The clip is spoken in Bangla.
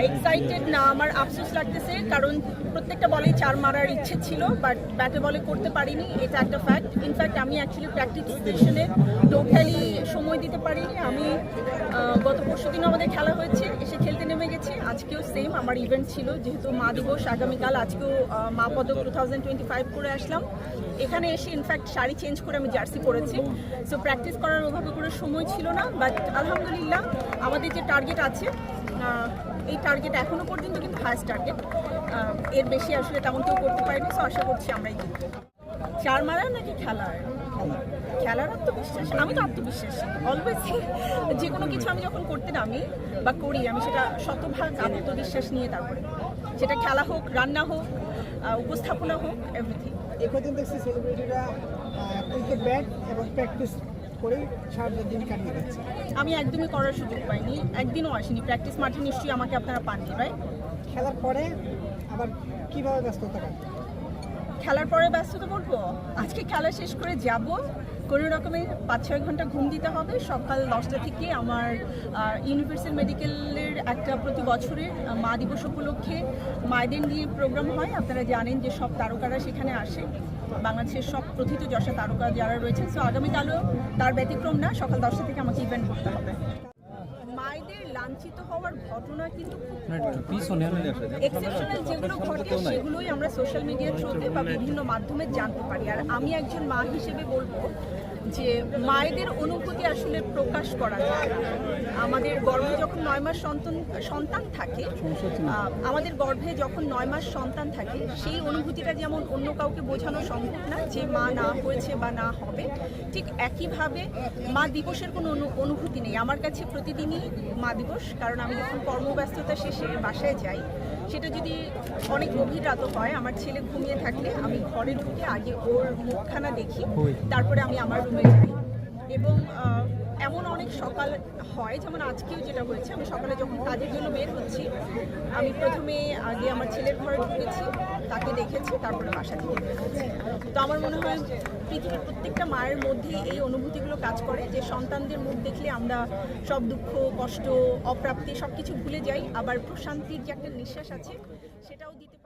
এক্সাইটেড না, আমার আফসোস লাগতেছে, কারণ প্রত্যেকটা বলেই 4 মারার ইচ্ছে ছিল, বাট ব্যাটে বলে করতে পারিনি, এটা একটা ফ্যাক্ট। ইনফ্যাক্ট আমি অ্যাকচুয়ালি প্র্যাকটিস সেশনে টোটালি সময় দিতে পারিনি। আমি গত পরশুদিনও আমাদের খেলা হয়েছে, এসে খেলতে নেমে গেছি। আজকেও সেম, আমার ইভেন্ট ছিল, যেহেতু মা দিবস আগামীকাল, আজকেও মা পদক 2025 করে আসলাম। এখানে এসে ইনফ্যাক্ট শাড়ি চেঞ্জ করে আমি জার্সি পরেছি। সো প্র্যাকটিস করার ওভাবে করে সময় ছিল না, বাট আলহামদুলিল্লাহ আমাদের যে টার্গেট আছে, এই টার্গেট এখনো পর্যন্ত কিন্তু হায়েস্ট টার্গেট, এর বেশি আসলে তেমন কেউ করতে পারেনি। সো আশা করছি আমরাই জিতবো। 4 মারা নাকি খেলার আত্মবিশ্বাস? আমি তো আত্মবিশ্বাসী অলওয়েজ। যে কোনো কিছু আমি যখন করতে নামি বা করি, আমি সেটা শতভাগ আত্মবিশ্বাস নিয়ে তারপরে, সেটা খেলা হোক, রান্না হোক, উপস্থাপনা হোক, এভরিথিং। এখন দেখছি সেলিব্রিটিরা ব্যাট এবং প্র্যাকটিস করেই সারাটা দিন কাটিয়ে দিচ্ছে। আমি একদমই করার সুযোগ পাইনি, একদিনও আসিনি প্র্যাকটিস মাঠে, নিশ্চয়ই আমাকে আপনারা পাননি, রাইট? খেলার পরে আবার কিভাবে ব্যস্ততা কাটবে? খেলার পরে ব্যস্ততা পড়বো, আজকে খেলা শেষ করে যাব, কোনো রকমে 5-6 ঘন্টা ঘুম দিতে হবে। সকাল 10টা থেকে আমার ইউনিভার্সাল মেডিকেলের একটা প্রতি বছরের মা দিবস উপলক্ষে মায়েদের নিয়ে প্রোগ্রাম হয়। আপনারা জানেন যে সব তারকারা সেখানে আসে, বাংলাদেশের সব প্রথিত যশা তারকা যারা রয়েছেন। সো আগামীকালও তার ব্যতিক্রম না, সকাল 10টা থেকে আমাকে ইভেন্ট করতে হবে। মায়েদের লাঞ্ছিত হওয়ার ঘটনা কিন্তু এক্সেপশনাল যেগুলো ঘটে সেগুলোই আমরা সোশ্যাল মিডিয়ার থ্রুতে বা বিভিন্ন মাধ্যমে জানতে পারি। আর আমি একজন মা হিসেবে বলবো যে মায়েদের অনুভূতি আসলে প্রকাশ করা যায়। আমাদের গর্ভে যখন 9 মাস সন্তান থাকে, আমাদের গর্ভে যখন 9 মাস সন্তান থাকে, সেই অনুভূতিটা যেমন অন্য কাউকে বোঝানো সম্ভব না যে মা না হয়েছে বা না হবে, ঠিক একইভাবে মা দিবসের কোনো অনুভূতি নেই আমার কাছে। প্রতিদিনই মা দিবস, কারণ আমি যখন কর্মব্যস্ততা শেষে বাসায় যাই, সেটা যদি অনেক গভীর রাতও হয়, আমার ছেলে ঘুমিয়ে থাকলে আমি ঘরে ঢুকে আগে ওর মুখখানা দেখি, তারপরে আমি আমার রুমে যাই। এবং এমন অনেক সকাল হয়, যেমন আজকেও যেটা হয়েছে, আমি সকালে যখন কাজের জন্য বের হচ্ছি, আমি প্রথমে আগে আমার ছেলের ঘরে ঢুকেছি, তাকে দেখেছি, তারপরে বাসা থেকে বের হচ্ছি। তো আমার মনে হয় পৃথিবীর প্রত্যেকটা মায়ের মধ্যে এই অনুভূতিগুলো কাজ করে, যে সন্তানদের মুখ দেখলে আমরা সব দুঃখ, কষ্ট, অপ্রাপ্তি সব কিছু ভুলে যাই, আবার প্রশান্তির যে একটা নিঃশ্বাস আছে সেটাও দিতে